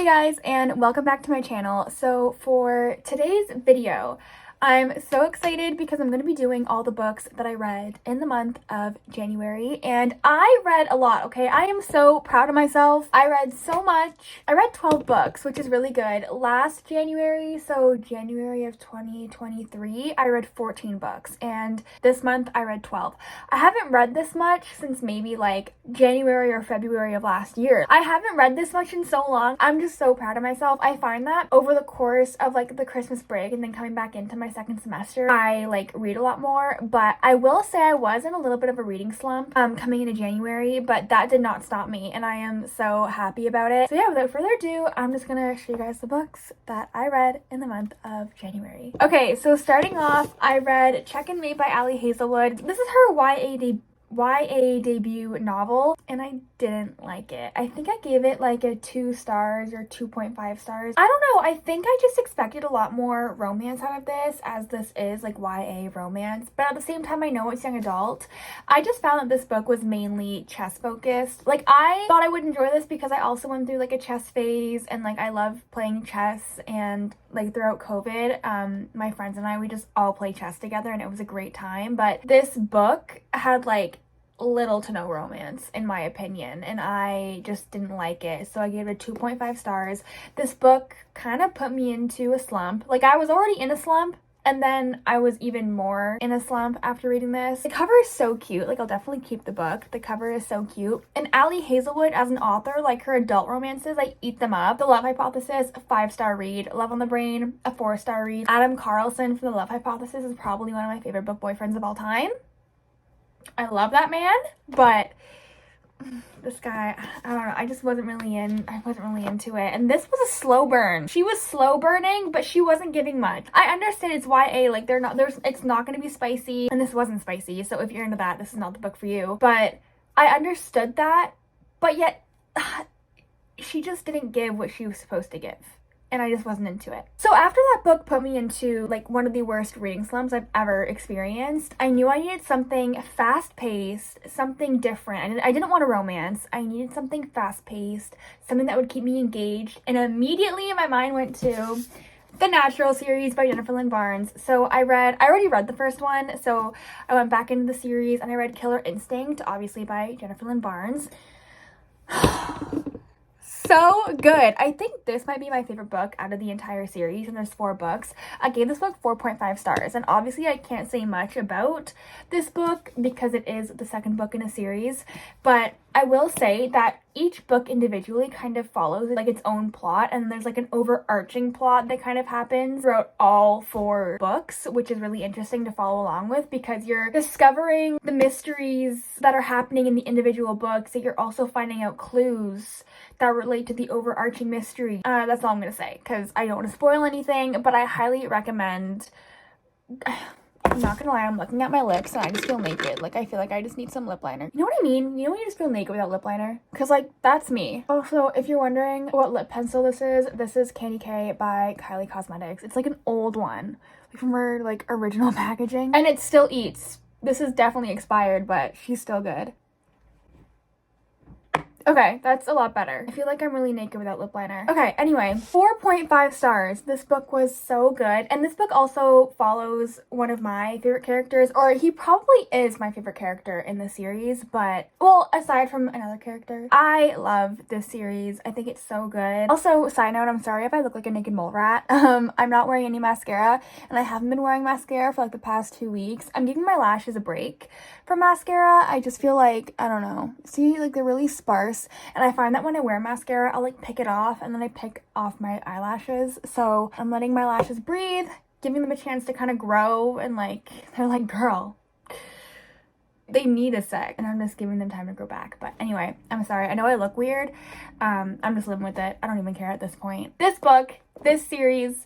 Hey guys, and welcome back to my channel. So for today's video, I'm so excited because I'm going to be doing all the books that I read in the month of January, and I read a lot, okay? I am so proud of myself. I read so much. I read 12 books, which is really good. Last January, so January of 2023, I read 14 books, and this month I read 12. I haven't read this much since maybe like January or February of last year. I haven't read this much in so long. I'm just so proud of myself. I find that over the course of like the Christmas break and then coming back into my second semester, I like read a lot more, but I will say I was in a little bit of a reading slump coming into January, but that did not stop me, and I am so happy about it. So yeah, without further ado, I'm just gonna show you guys the books that I read in the month of January. Okay, so starting off, I read Check and Mate by Ali Hazelwood. This is her YA debut novel, and I didn't like it. I think I gave it like a 2 stars or 2.5 stars. I don't know, I think I just expected a lot more romance out of this, as this is like YA romance, but at the same time I know it's young adult. I just found that this book was mainly chess focused. Like, I thought I would enjoy this because I also went through like a chess phase, and like I love playing chess, and like throughout COVID, my friends and I, we just all play chess together, and it was a great time. But this book had like little to no romance in my opinion, and I just didn't like it, so I gave it 2.5 stars. This book kind of put me into a slump. Like, I was already in a slump, and then I was even more in a slump after reading this. The cover is so cute. Like, I'll definitely keep the book. The cover is so cute. And Ali Hazelwood as an author, like her adult romances, I eat them up. The Love Hypothesis, a 5-star read. Love on the Brain, a 4-star read. Adam Carlson from The Love Hypothesis is probably one of my favorite book boyfriends of all time. I love that man, but this guy, I don't know, I wasn't really into it. And this was a slow burn. She was slow burning, but she wasn't giving much. I understand it's YA, like it's not going to be spicy, and this wasn't spicy, so if you're into that, this is not the book for you. But I understood that, but yet she just didn't give what she was supposed to give, and I just wasn't into it. So after that book put me into like one of the worst reading slumps I've ever experienced, I knew I needed something fast-paced, something different. I didn't want a romance. I needed something fast-paced, something that would keep me engaged, and immediately my mind went to The Natural series by Jennifer Lynn Barnes. So I already read the first one, so I went back into the series and I read Killer Instinct, obviously by Jennifer Lynn Barnes. So good. I think this might be my favorite book out of the entire series, and there's 4 books. I gave this book 4.5 stars, and obviously I can't say much about this book because it is the second book in a series, but I will say that each book individually kind of follows like its own plot, and there's like an overarching plot that kind of happens throughout all 4 books, which is really interesting to follow along with because you're discovering the mysteries that are happening in the individual books, that you're also finding out clues that relate to the overarching mystery. That's all I'm gonna say because I don't want to spoil anything, but I highly recommend. I'm not gonna lie, I'm looking at my lips and I just feel naked. Like, I feel like I just need some lip liner. You know what I mean? You know when you just feel naked without lip liner? Because, like, that's me. Also, if you're wondering what lip pencil this is Candy K by Kylie Cosmetics. It's like an old one, like from her, like, original packaging. And it still eats. This is definitely expired, but she's still good. Okay, that's a lot better. I feel like I'm really naked without lip liner. Okay, anyway, 4.5 stars. This book was so good. And this book also follows one of my favorite characters, or he probably is my favorite character in the series, but, well, aside from another character. I love this series. I think it's so good. Also, side note, I'm sorry if I look like a naked mole rat. I'm not wearing any mascara, and I haven't been wearing mascara for like the past 2 weeks. I'm giving my lashes a break from mascara. I just feel like, I don't know. See, like, they're really sparse. And I find that when I wear mascara, I'll like pick it off, and then I pick off my eyelashes. So I'm letting my lashes breathe, giving them a chance to kind of grow, and like, they're like, girl, they need a sec, and I'm just giving them time to grow back. But anyway, I'm sorry. I know I look weird. I'm just living with it. I don't even care at this point. This book, this series,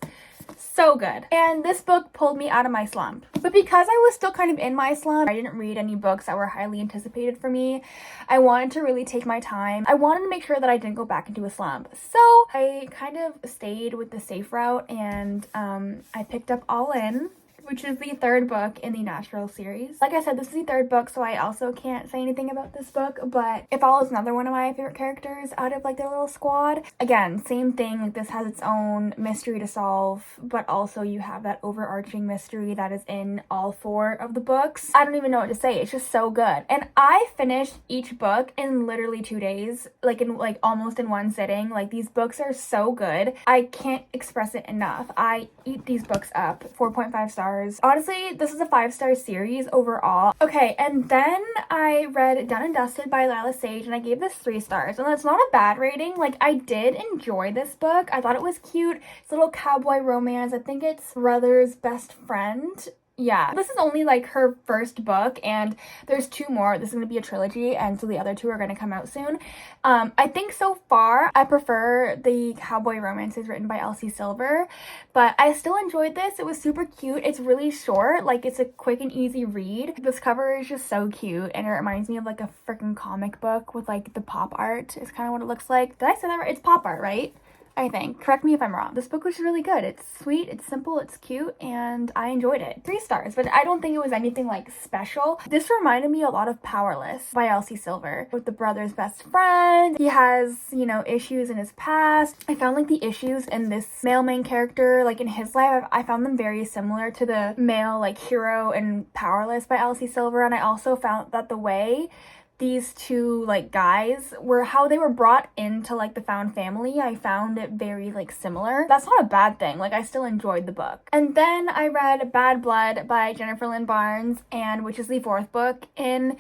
so good. And this book pulled me out of my slump. But because I was still kind of in my slump, I didn't read any books that were highly anticipated for me. I wanted to really take my time. I wanted to make sure that I didn't go back into a slump. So I kind of stayed with the safe route, and I picked up Allin which is the third book in the Natural series. Like I said, this is the third book, so I also can't say anything about this book, but it follows another one of my favorite characters out of like their little squad. Again, same thing, like this has its own mystery to solve, but also you have that overarching mystery that is in all 4 of the books. I don't even know what to say. It's just so good. And I finished each book in literally 2 days, like in like almost in one sitting. Like these books are so good. I can't express it enough. I eat these books up. 4.5 stars. Honestly, this is a 5-star series overall. Okay, and then I read Done and Dusted by Lila Sage, and I gave this 3 stars. And that's not a bad rating. Like, I did enjoy this book. I thought it was cute. It's a little cowboy romance. I think it's brother's best friend. Yeah, this is only like her first book, and there's 2 more. This is going to be a trilogy, and so the other 2 are going to come out soon. I think so far I prefer the cowboy romances written by Elsie Silver, but I still enjoyed this. It was super cute. It's really short, like it's a quick and easy read. This cover is just so cute, and it reminds me of like a freaking comic book with like the pop art is kind of what it looks like. Did I say that right? It's pop art, right? I think. Correct me if I'm wrong. This book was really good. It's sweet, it's simple, it's cute, and I enjoyed it. 3 stars, but I don't think it was anything like special. This reminded me a lot of Powerless by Elsie Silver with the brother's best friend. He has, you know, issues in his past. I found like the issues in this male main character, like in his life, I found them very similar to the male like hero in Powerless by Elsie Silver, and I also found that the way these 2 like guys were, how they were brought into like the found family, I found it very like similar. That's not a bad thing. Like I still enjoyed the book. And then I read Bad Blood by Jennifer Lynn Barnes, and which is the 4th book in,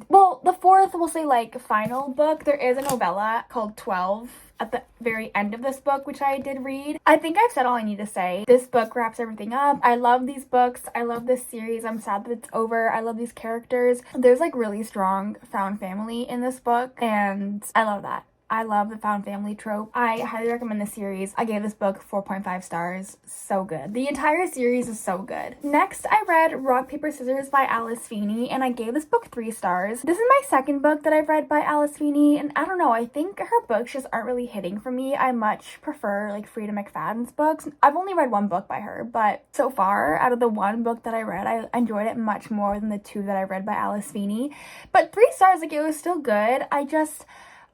well, the 4th, we'll say like final book. There is a novella called 12 at the very end of this book, which I did read. I think I've said all I need to say. This book wraps everything up. I love these books. I love this series. I'm sad that it's over. I love these characters. There's like really strong found family in this book, and I love that. I love the found family trope. I highly recommend this series. I gave this book 4.5 stars. So good. The entire series is so good. Next, I read Rock, Paper, Scissors by Alice Feeney, and I gave this book 3 stars. This is my second book that I've read by Alice Feeney, and I don't know, I think her books just aren't really hitting for me. I much prefer like Frida McFadden's books. I've only read 1 book by her, but so far, out of the 1 book that I read, I enjoyed it much more than the 2 that I read by Alice Feeney. But 3 stars, like it was still good.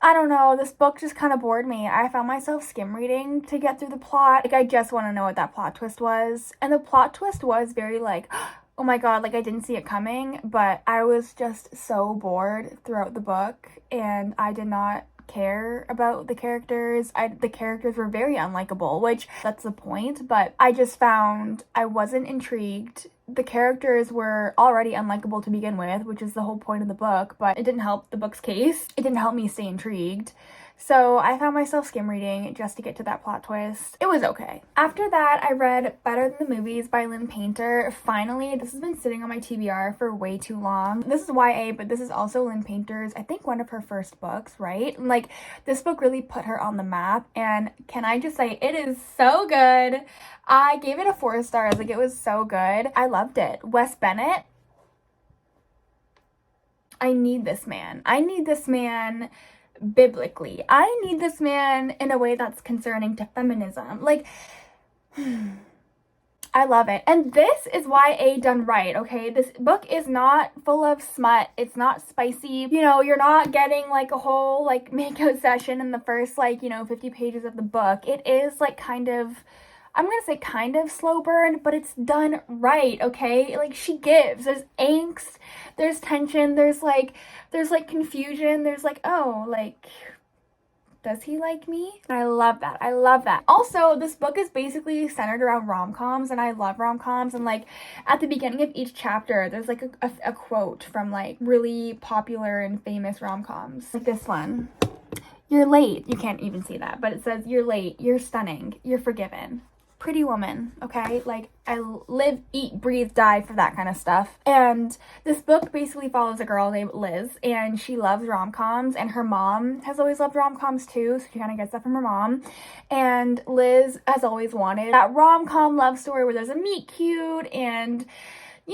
I don't know, this book just kind of bored me. I found myself skim reading to get through the plot. Like, I just want to know what that plot twist was. And the plot twist was very like, oh my god, like I didn't see it coming, but I was just so bored throughout the book, and I did not care about the characters. The characters were very unlikable, which that's the point, but I just found I wasn't intrigued. The characters were already unlikable to begin with, which is the whole point of the book, but it didn't help the book's case. It didn't help me stay intrigued. So I found myself skim reading just to get to that plot twist. It was okay. After that, I read Better Than the Movies by Lynn Painter. Finally, this has been sitting on my TBR for way too long. This is YA, but this is also Lynn Painter's, I think, one of her first books, right? Like, this book really put her on the map, and can I just say, it is so good. I gave it a 4 stars. Like, it was so good. I loved it. Wes Bennett. I need this man. I need this man biblically. I need this man in a way that's concerning to feminism. Like, I love it. And this is YA done right, okay? This book is not full of smut. It's not spicy. You know, you're not getting like a whole like makeout session in the first like, 50 pages of the book. It is like kind of, I'm gonna say kind of slow burn, but it's done right, okay? Like, she gives. There's angst, there's tension, there's confusion, there's like, oh, like, does he like me? And I love that. I love that. Also, this book is basically centered around rom-coms, and I love rom-coms, and like at the beginning of each chapter, there's like a quote from like really popular and famous rom-coms. Like this one. You're late. You can't even see that, but it says, you're late, you're stunning, you're forgiven. Pretty Woman, okay? Like, I live, eat, breathe, die for that kind of stuff. And this book basically follows a girl named Liz, and she loves rom-coms, and her mom has always loved rom-coms too, so she kind of gets that from her mom. And Liz has always wanted that rom-com love story where there's a meet cute and,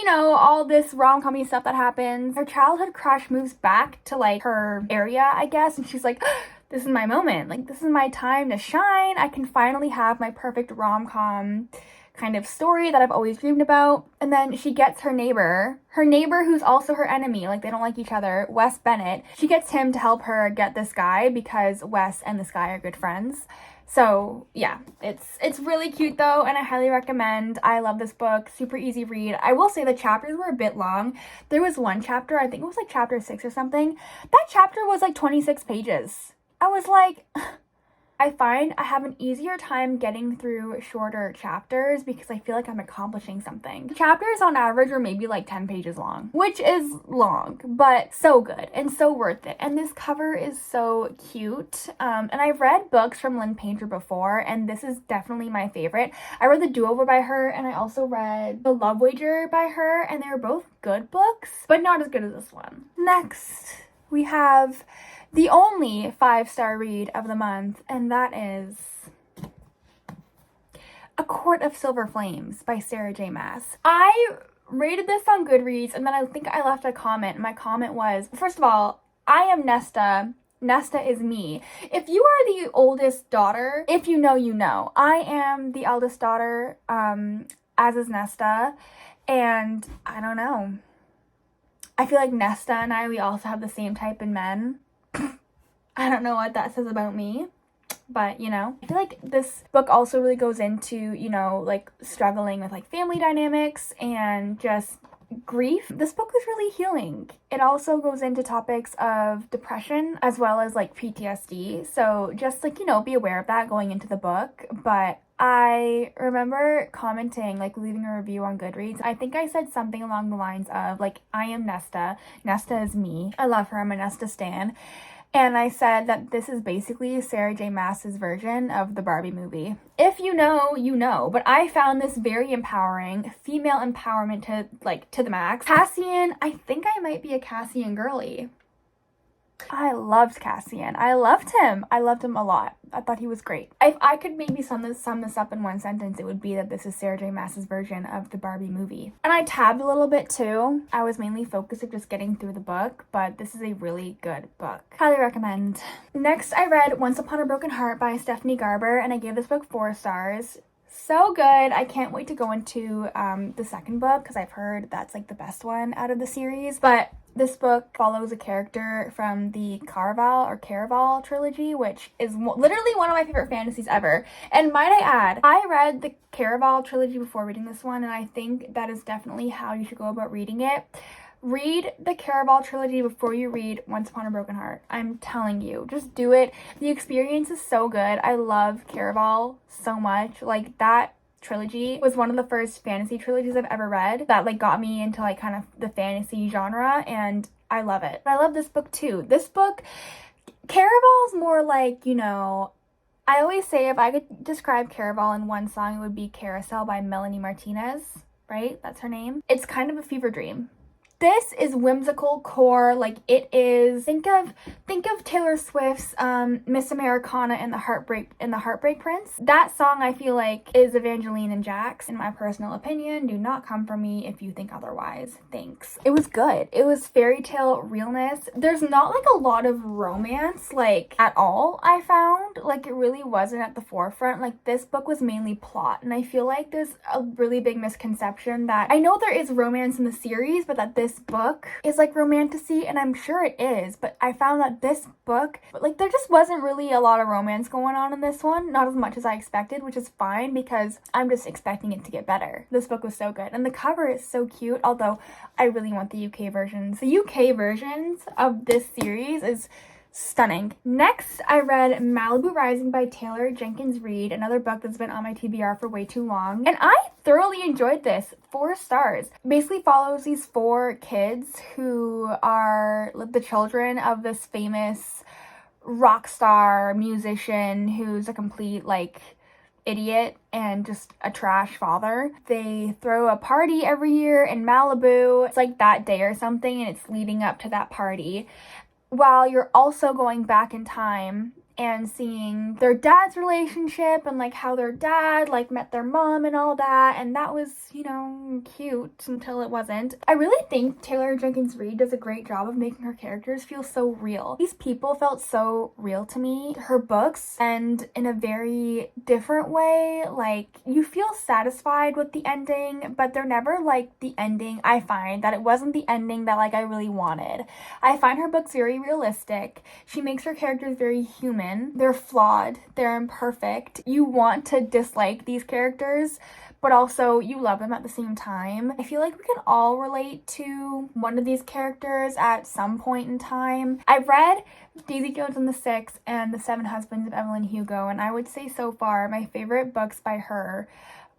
all this rom-com-y stuff that happens. Her childhood crush moves back to like her area, I guess, and she's like, this is my moment. Like, this is my time to shine. I can finally have my perfect rom-com kind of story that I've always dreamed about. And then she gets her neighbor who's also her enemy, like they don't like each other, Wes Bennett. She gets him to help her get this guy because Wes and this guy are good friends. So yeah, it's really cute though, and I highly recommend. I love this book, super easy read. I will say the chapters were a bit long. There was one chapter, I think it was like chapter 6 or something. That chapter was like 26 pages. I was like, I find I have an easier time getting through shorter chapters because I feel like I'm accomplishing something. Chapters on average are maybe like 10 pages long, which is long, but so good and so worth it. And this cover is so cute. And I've read books from Lynn Painter before, and this is definitely my favorite. I read The Do-Over by her, and I also read The Love Wager by her, and they were both good books, but not as good as this one. Next, we have the only 5-star read of the month, and that is A Court of Silver Flames by Sarah J. Maas. I rated this on Goodreads, and then I think I left a comment. My comment was, first of all, I am Nesta. Nesta is me. If you are the oldest daughter, if you know, you know. I am the eldest daughter, as is Nesta, and I don't know. I feel like Nesta and I, we also have the same type in men. I don't know what that says about me, but, you know. I feel like this book also really goes into, you know, like, struggling with, like, family dynamics and just grief. This book is really healing. It also goes into topics of depression as well as, like, PTSD. So just, like, you know, be aware of that going into the book. But I remember commenting, like, leaving a review on Goodreads. I think I said something along the lines of, like, I am Nesta. Nesta is me. I love her. I'm a Nesta stan. And I said that this is basically Sarah J. Maas's version of the Barbie movie. If you know, you know. But I found this very empowering. Female empowerment to the max. Cassian, I think I might be a Cassian girly. I loved Cassian. I loved him. I loved him a lot. I thought he was great. If I could maybe sum this up in one sentence, it would be that this is Sarah J. Maas's version of the Barbie movie. And I tabbed a little bit too. I was mainly focused on just getting through the book, but this is a really good book. Highly recommend. Next, I read Once Upon a Broken Heart by Stephanie Garber, and I gave this book 4 stars. So good. I can't wait to go into the second book because I've heard that's like the best one out of the series. But this book follows a character from the Caraval trilogy, which is literally one of my favorite fantasies ever. And might I add, I read the Caraval trilogy before reading this one, and I think that is definitely how you should go about reading it. Read the Caraval trilogy before you read Once Upon a Broken Heart. I'm telling you, just do it. The experience is so good. I love Caraval so much. Like, that trilogy was one of the first fantasy trilogies I've ever read that like got me into like kind of the fantasy genre, and I love it. I love this book too. This book, Caraval's more like, you know, I always say if I could describe Caraval in one song, it would be Carousel by Melanie Martinez, right? That's her name. It's kind of a fever dream. This is whimsical core, like it is, think of Taylor Swift's Miss Americana and the Heartbreak Prince. That song I feel like is Evangeline and Jax, in my personal opinion. Do not come for me if you think otherwise. Thanks. It was good. It was fairy tale realness. There's not like a lot of romance like at all, I found. Like it really wasn't at the forefront. Like this book was mainly plot, and I feel like there's a really big misconception that I know there is romance in the series, but that this book is like romantasy, and I'm sure it is, but I found that this book, like there just wasn't really a lot of romance going on in this one, not as much as I expected, which is fine because I'm just expecting it to get better. This book was so good, and the cover is so cute, although I really want the UK versions. The UK versions of this series is stunning. Next, I read Malibu Rising by Taylor Jenkins Reid, another book that's been on my TBR for way too long, and I thoroughly enjoyed this. 4 stars. Basically follows these 4 kids who are the children of this famous rock star musician who's a complete like idiot and just a trash father. They throw a party every year in Malibu. It's like that day or something, and it's leading up to that party, while you're also going back in time and seeing their dad's relationship and like how their dad like met their mom and all that, and that was, you know, cute until it wasn't. I really think Taylor Jenkins Reid does a great job of making her characters feel so real. These people felt so real to me. Her books end in a very different way. Like, you feel satisfied with the ending, but they're never like the ending. I find that it wasn't the ending that like I really wanted. I find her books very realistic. She makes her characters very human. They're flawed. They're imperfect. You want to dislike these characters, but also you love them at the same time. I feel like we can all relate to one of these characters at some point in time. I've read Daisy Jones and the Six and The Seven Husbands of Evelyn Hugo, and I would say so far my favorite books by her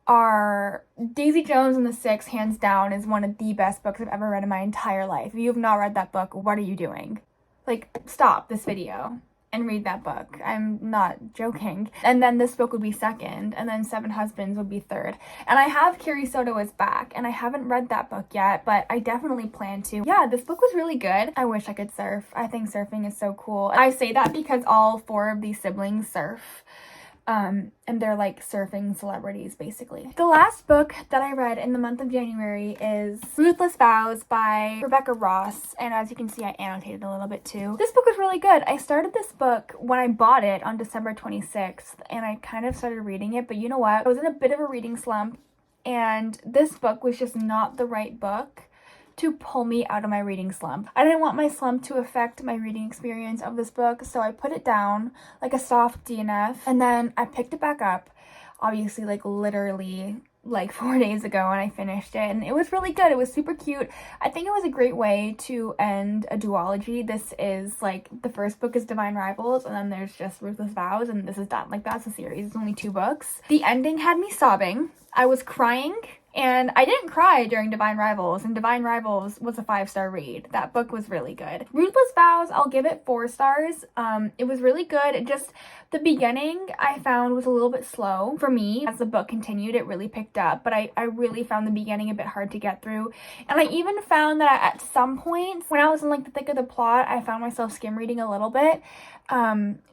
are Daisy Jones and the Six. Hands down is one of the best books I've ever read in my entire life. If you have not read that book, what are you doing? Like, stop this video and read that book. I'm not joking. And then this book would be second, and then Seven Husbands would be third. And I have Carrie Soto is Back, and I haven't read that book yet, but I definitely plan to. Yeah, this book was really good. I wish I could surf. I think surfing is so cool. I say that because all four of these siblings surf. And they're like surfing celebrities, basically. The last book that I read in the month of January is Ruthless Vows by Rebecca Ross, and as you can see, I annotated a little bit too. This book was really good. I started this book when I bought it on December 26th, and I kind of started reading it, but you know what? I was in a bit of a reading slump, and this book was just not the right book to pull me out of my reading slump. I didn't want my slump to affect my reading experience of this book, so I put it down like a soft DNF, and then I picked it back up, obviously like literally like 4 days ago, and I finished it, and it was really good. It was super cute. I think it was a great way to end a duology. This is like, the first book is Divine Rivals, and then there's just Ruthless Vows, and this is that. Like, that's a series. It's only 2 books. The ending had me sobbing. I was crying. And I didn't cry during Divine Rivals, and Divine Rivals was a 5-star read. That book was really good. Ruthless Vows, I'll give it 4 stars. It was really good. It just, the beginning I found was a little bit slow for me. As the book continued, it really picked up, but I really found the beginning a bit hard to get through. And I even found that at some point, when I was in like the thick of the plot, I found myself skim reading a little bit.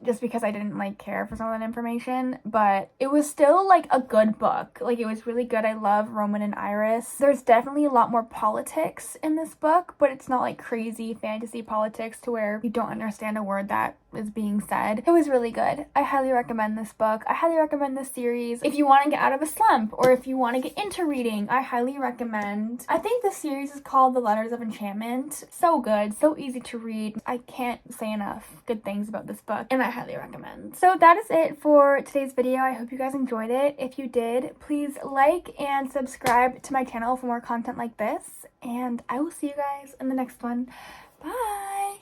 Just because I didn't like care for some of that information, but it was still like a good book. Like, it was really good. I love Roman and Iris. There's definitely a lot more politics in this book, but it's not like crazy fantasy politics to where you don't understand a word that is being said. It was really good. I highly recommend this book. I highly recommend this series. If you want to get out of a slump, or if you want to get into reading, I highly recommend. I think the series is called The Letters of Enchantment. So good, so easy to read. I can't say enough good things about this book, and I highly recommend. So that is it for today's video. I hope you guys enjoyed it. If you did, please like and subscribe to my channel for more content like this, and I will see you guys in the next one. Bye!